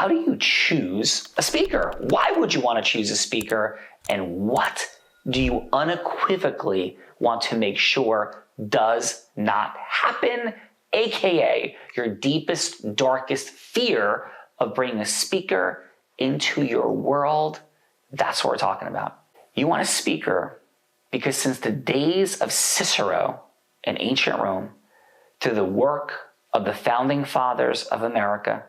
how do you choose a speaker? Why would you want to choose a speaker? And what do you unequivocally want to make sure does not happen? AKA your deepest, darkest fear of bringing a speaker into your world. That's what we're talking about. You want a speaker because since the days of Cicero in ancient Rome, through the work of the founding fathers of America,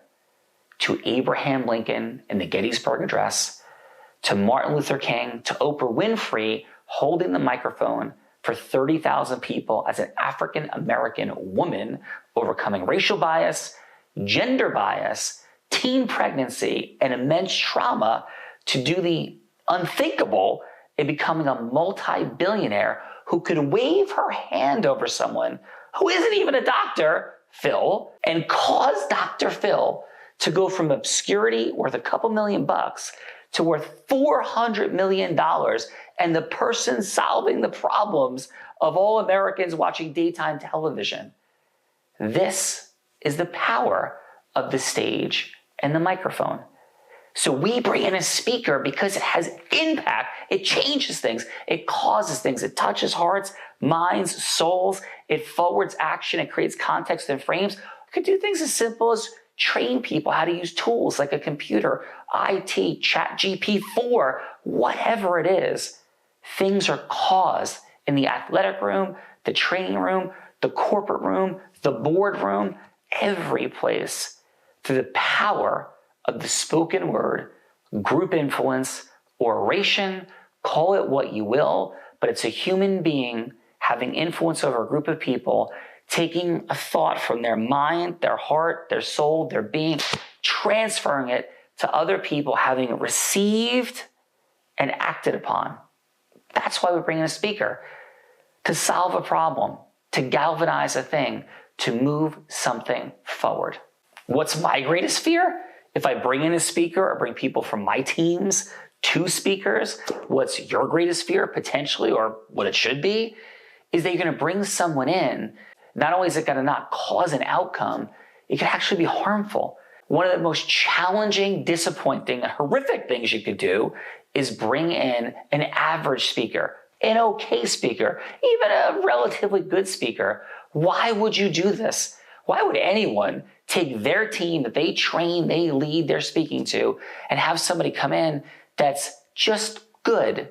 to Abraham Lincoln in the Gettysburg Address, to Martin Luther King, to Oprah Winfrey holding the microphone for 30,000 people as an African American woman, overcoming racial bias, gender bias, teen pregnancy, and immense trauma to do the unthinkable in becoming a multi-billionaire who could wave her hand over someone who isn't even a doctor, Phil, and cause Dr. Phil to go from obscurity worth a couple $1,000,000 to worth $400 million, and the person solving the problems of all Americans watching daytime television. This is the power of the stage and the microphone. So we bring in a speaker because it has impact. It changes things. It causes things. It touches hearts, minds, souls. It forwards action. It creates context and frames. It could do things as simple as train people how to use tools like a computer, IT, ChatGPT-4, whatever it is. Things are caused in the athletic room, the training room, the corporate room, the board room, every place through the power of the spoken word, group influence, oration, call it what you will, but it's a human being having influence over a group of people, taking a thought from their mind, their heart, their soul, their being, transferring it to other people, having received and acted upon. That's why we bring in a speaker, to solve a problem, to galvanize a thing, to move something forward. What's my greatest fear? If I bring in a speaker or bring people from my teams to speakers, what's your greatest fear potentially, or what it should be, is that you're going to bring someone in. Not only is it going to not cause an outcome, it could actually be harmful. One of the most challenging, disappointing, and horrific things you could do is bring in an average speaker, an okay speaker, even a relatively good speaker. Why would you do this? Why would anyone take their team that they train, they lead, they're speaking to, and have somebody come in that's just good?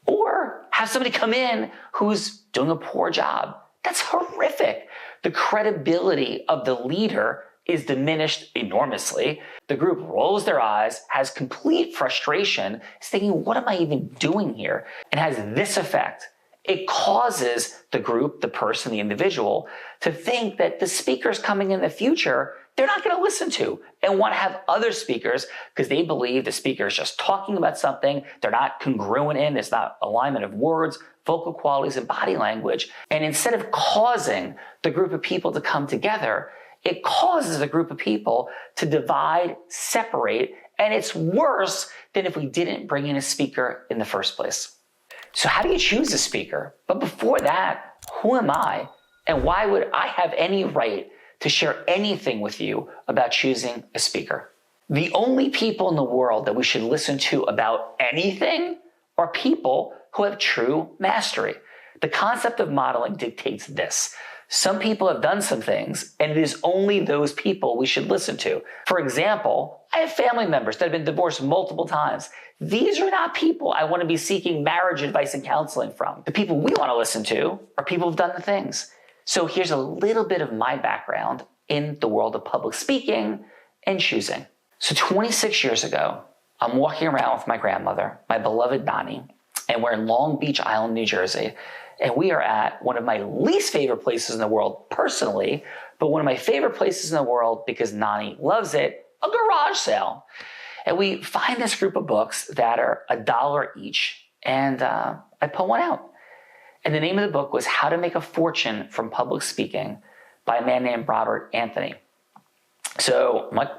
Or have somebody come in who's doing a poor job? That's horrific. The credibility of the leader is diminished enormously. The group rolls their eyes, has complete frustration, is thinking, what am I even doing here? And has this effect. It causes the group, the person, the individual, to think that the speakers coming in the future, they're not going to listen to and want to have other speakers because they believe the speaker is just talking about something. They're not congruent in, there's not alignment of words, vocal qualities, and body language. And instead of causing the group of people to come together, it causes a group of people to divide, separate, and it's worse than if we didn't bring in a speaker in the first place. So how do you choose a speaker? But before that, who am I? And why would I have any right to share anything with you about choosing a speaker? The only people in the world that we should listen to about anything are people who have true mastery. The concept of modeling dictates this. Some people have done some things, and it is only those people we should listen to. For example, I have family members that have been divorced multiple times. These are not people I want to be seeking marriage advice and counseling from. The people we want to listen to are people who've done the things. So here's a little bit of my background in the world of public speaking and choosing. So 26 years ago, I'm walking around with my grandmother, my beloved Donnie, and we're in Long Beach Island, New Jersey. And we are at one of my least favorite places in the world personally, but one of my favorite places in the world because Nani loves it, a garage sale. And we find this group of books that are $1 each, and I pull one out. And the name of the book was How to Make a Fortune from Public Speaking by a man named Robert Anthony. So I'm like,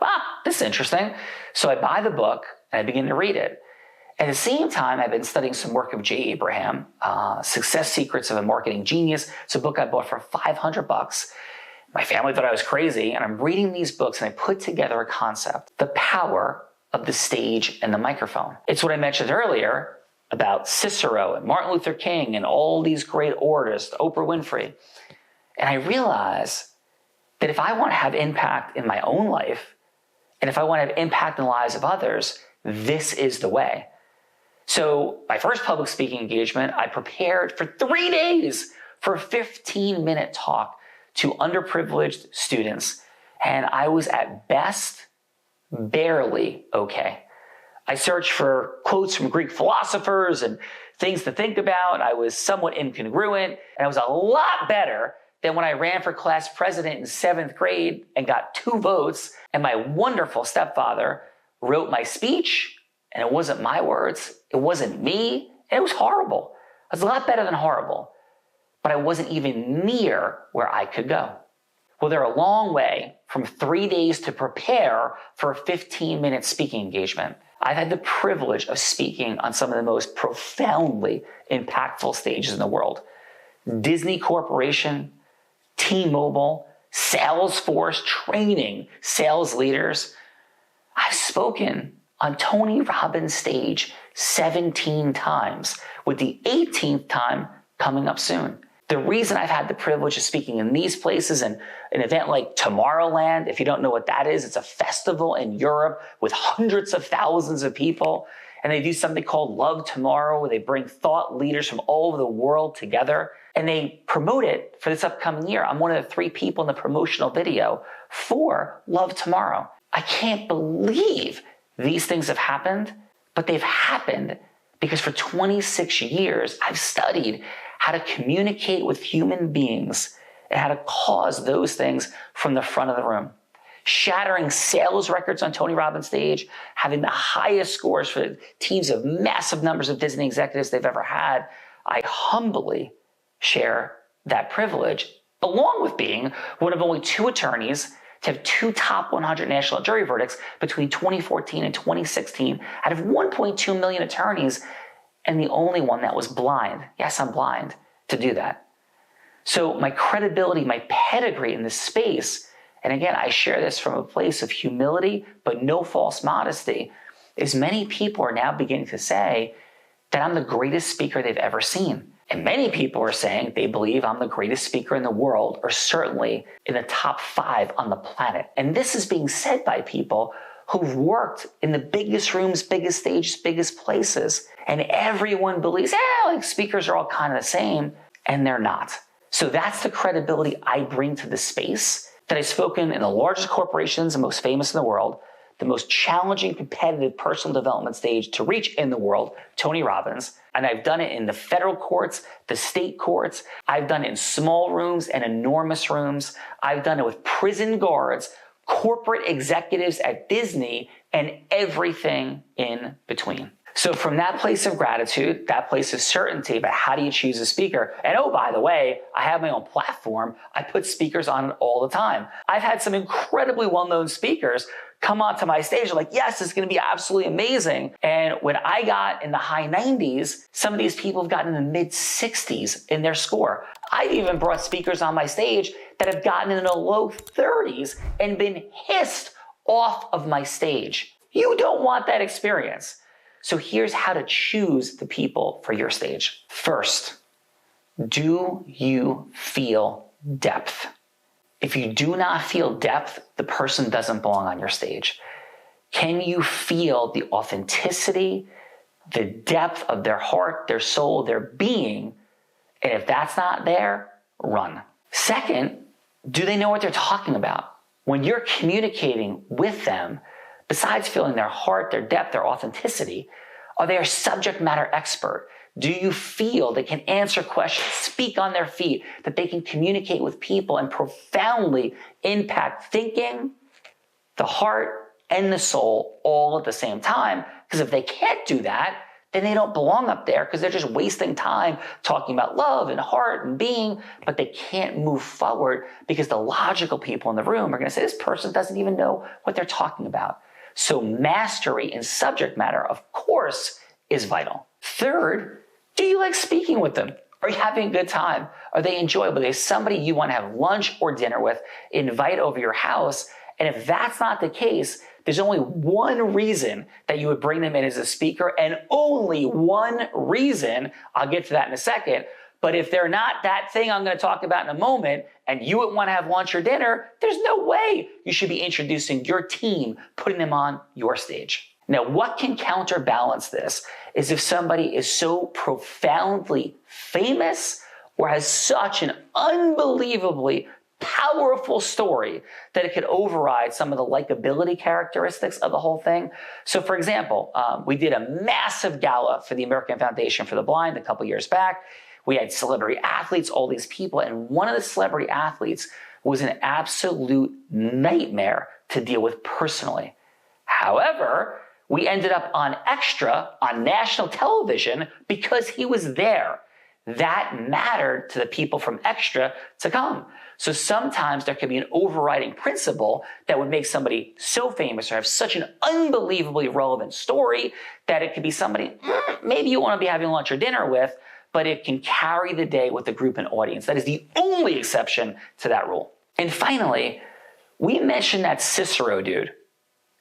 this is interesting. So I buy the book and I begin to read it. At the same time, I've been studying some work of Jay Abraham, Success Secrets of a Marketing Genius. It's a book I bought for $500. My family thought I was crazy, and I'm reading these books and I put together a concept, the power of the stage and the microphone. It's what I mentioned earlier about Cicero and Martin Luther King and all these great orators, Oprah Winfrey. And I realized that if I want to have impact in my own life, and if I want to have impact in the lives of others, this is the way. So my first public speaking engagement, I prepared for 3 days for a 15-minute talk to underprivileged students. And I was at best barely okay. I searched for quotes from Greek philosophers and things to think about. I was somewhat incongruent, and I was a lot better than when I ran for class president in 7th grade and got 2 votes, and my wonderful stepfather wrote my speech, and it wasn't my words, it wasn't me, and it was horrible. It was a lot better than horrible, but I wasn't even near where I could go. Well, they're a long way from 3 days to prepare for a 15-minute speaking engagement. I've had the privilege of speaking on some of the most profoundly impactful stages in the world. Disney Corporation, T-Mobile, Salesforce, training sales leaders. I've spoken on Tony Robbins' stage 17 times, with the 18th time coming up soon. The reason I've had the privilege of speaking in these places and an event like Tomorrowland, if you don't know what that is, it's a festival in Europe with hundreds of thousands of people. And they do something called Love Tomorrow, where they bring thought leaders from all over the world together. And they promote it for this upcoming year. I'm one of the 3 people in the promotional video for Love Tomorrow. I can't believe these things have happened, but they've happened because for 26 years, I've studied how to communicate with human beings and how to cause those things from the front of the room. Shattering sales records on Tony Robbins' stage, having the highest scores for teams of massive numbers of Disney executives they've ever had. I humbly share that privilege, along with being one of only 2 attorneys to have 2 top 100 national jury verdicts between 2014 and 2016 out of 1.2 million attorneys, and the only one that was blind. Yes, I'm blind to do that. So my credibility, my pedigree in this space, and again, I share this from a place of humility, but no false modesty, is many people are now beginning to say that I'm the greatest speaker they've ever seen. And many people are saying they believe I'm the greatest speaker in the world, or certainly in the top 5 on the planet. And this is being said by people who've worked in the biggest rooms, biggest stages, biggest places. And everyone believes, like speakers are all kind of the same, and they're not. So that's the credibility I bring to the space, that I've spoken in the largest corporations and most famous in the world, the most challenging, competitive personal development stage to reach in the world, Tony Robbins. And I've done it in the federal courts, the state courts. I've done it in small rooms and enormous rooms. I've done it with prison guards, corporate executives at Disney, and everything in between. So from that place of gratitude, that place of certainty about how do you choose a speaker, and oh, by the way, I have my own platform. I put speakers on it all the time. I've had some incredibly well-known speakers come onto my stage. They're like, yes, it's going to be absolutely amazing. And when I got in the high 90s, some of these people have gotten in the mid 60s in their score. I've even brought speakers on my stage that have gotten in the low 30s and been hissed off of my stage. You don't want that experience. So here's how to choose the people for your stage. First, do you feel depth? If you do not feel depth, the person doesn't belong on your stage. Can you feel the authenticity, the depth of their heart, their soul, their being? And if that's not there, run. Second, do they know what they're talking about? When you're communicating with them, besides feeling their heart, their depth, their authenticity, are they a subject matter expert? Do you feel they can answer questions, speak on their feet, that they can communicate with people and profoundly impact thinking, the heart, and the soul all at the same time? Because if they can't do that, then they don't belong up there, because they're just wasting time talking about love and heart and being, but they can't move forward because the logical people in the room are going to say, this person doesn't even know what they're talking about. So mastery in subject matter, of course, is vital. Third, do you like speaking with them? Are you having a good time? Are they enjoyable? There's somebody you want to have lunch or dinner with, invite over your house. And if that's not the case, there's only one reason that you would bring them in as a speaker, and only one reason. I'll get to that in a second. But if they're not that thing I'm going to talk about in a moment, and you would want to have lunch or dinner, there's no way you should be introducing your team, putting them on your stage. Now, what can counterbalance this is if somebody is so profoundly famous or has such an unbelievably powerful story that it could override some of the likability characteristics of the whole thing. So for example, we did a massive gala for the American Foundation for the Blind a couple years back. We had celebrity athletes, all these people, and one of the celebrity athletes was an absolute nightmare to deal with personally. However, we ended up on Extra on national television because he was there. That mattered to the people from Extra to come. So sometimes there could be an overriding principle that would make somebody so famous or have such an unbelievably relevant story that it could be somebody maybe you want to be having lunch or dinner with, but it can carry the day with the group and audience. That is the only exception to that rule. And finally, we mentioned that Cicero dude.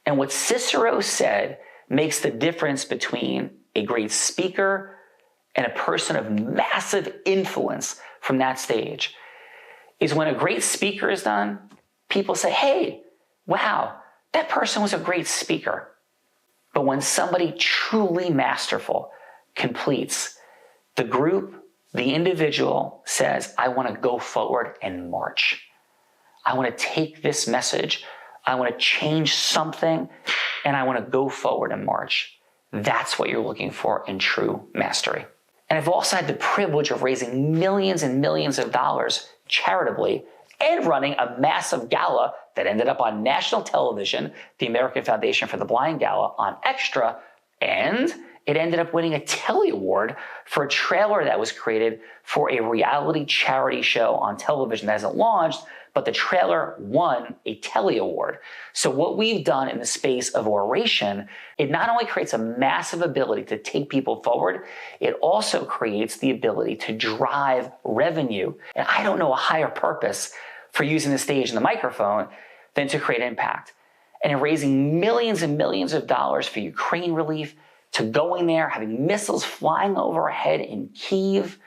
And what Cicero said makes the difference between a great speaker and a person of massive influence from that stage is when a great speaker is done, people say, hey, wow, that person was a great speaker. But when somebody truly masterful completes, the group, the individual says, I want to go forward and march. I want to take this message, I want to change something, and I want to go forward and march. That's what you're looking for in true mastery. And I've also had the privilege of raising millions and millions of dollars charitably and running a massive gala that ended up on national television, the American Foundation for the Blind Gala on Extra, and it ended up winning a Telly Award for a trailer that was created for a reality charity show on television that hasn't launched, but the trailer won a Telly Award. So what we've done in the space of oration, it not only creates a massive ability to take people forward, it also creates the ability to drive revenue. And I don't know a higher purpose for using the stage and the microphone than to create impact. And in raising millions and millions of dollars for Ukraine relief, to going there, having missiles flying overhead in Kyiv,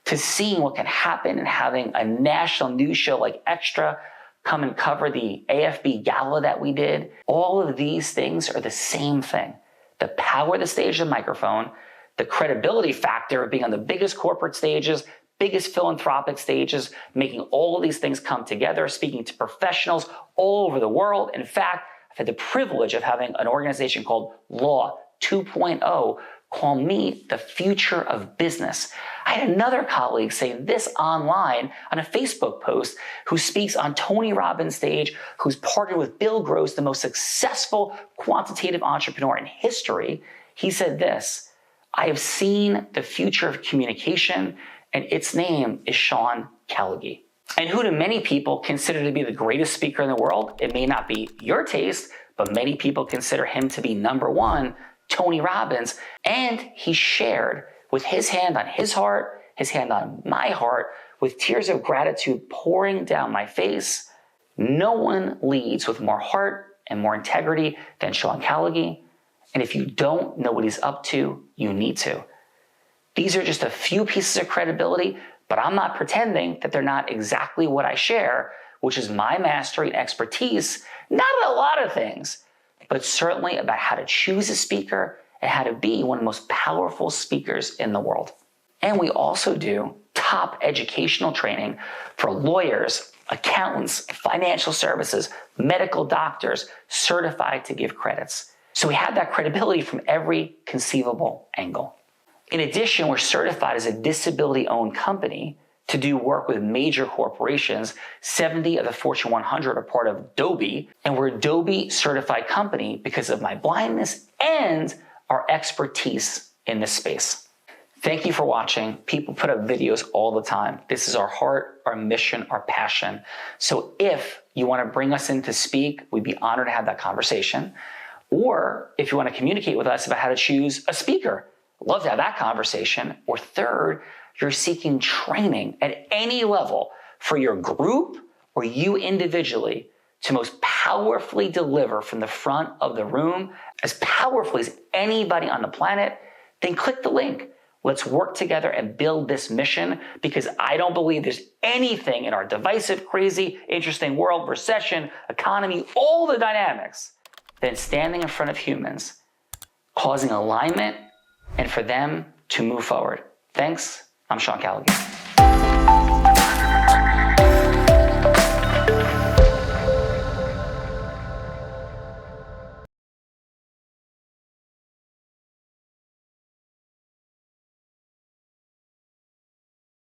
to seeing what can happen and having a national news show like Extra come and cover the AFB gala that we did. All of these things are the same thing. The power of the stage and microphone, the credibility factor of being on the biggest corporate stages, biggest philanthropic stages, making all of these things come together, speaking to professionals all over the world. In fact, I've had the privilege of having an organization called Law 2.0 call me the future of business. I had another colleague say this online on a Facebook post who speaks on Tony Robbins' stage, who's partnered with Bill Gross, the most successful quantitative entrepreneur in history. He said this, I have seen the future of communication, and its name is Sean Callagy. And who do many people consider to be the greatest speaker in the world? It may not be your taste, but many people consider him to be number one, Tony Robbins. And he shared with his hand on his heart, his hand on my heart, with tears of gratitude pouring down my face. No one leads with more heart and more integrity than Sean Callagy. And if you don't know what he's up to, you need to. These are just a few pieces of credibility, but I'm not pretending that they're not exactly what I share, which is my mastery and expertise, not a lot of things, but certainly about how to choose a speaker and how to be one of the most powerful speakers in the world. And we also do top educational training for lawyers, accountants, financial services, medical doctors, certified to give credits. So we have that credibility from every conceivable angle. In addition, we're certified as a disability-owned company to do work with major corporations. 70 of the Fortune 100 are part of Adobe, and we're an Adobe certified company because of my blindness and our expertise in this space. Thank you for watching. People put up videos all the time. This is our heart, our mission, our passion. So if you want to bring us in to speak, we'd be honored to have that conversation. Or if you want to communicate with us about how to choose a speaker, love to have that conversation. Or third, you're seeking training at any level for your group or you individually to most powerfully deliver from the front of the room, as powerfully as anybody on the planet, then click the link. Let's work together and build this mission, because I don't believe there's anything in our divisive, crazy, interesting world, recession, economy, all the dynamics, than standing in front of humans, causing alignment, and for them to move forward. Thanks. I'm Sean Callagy.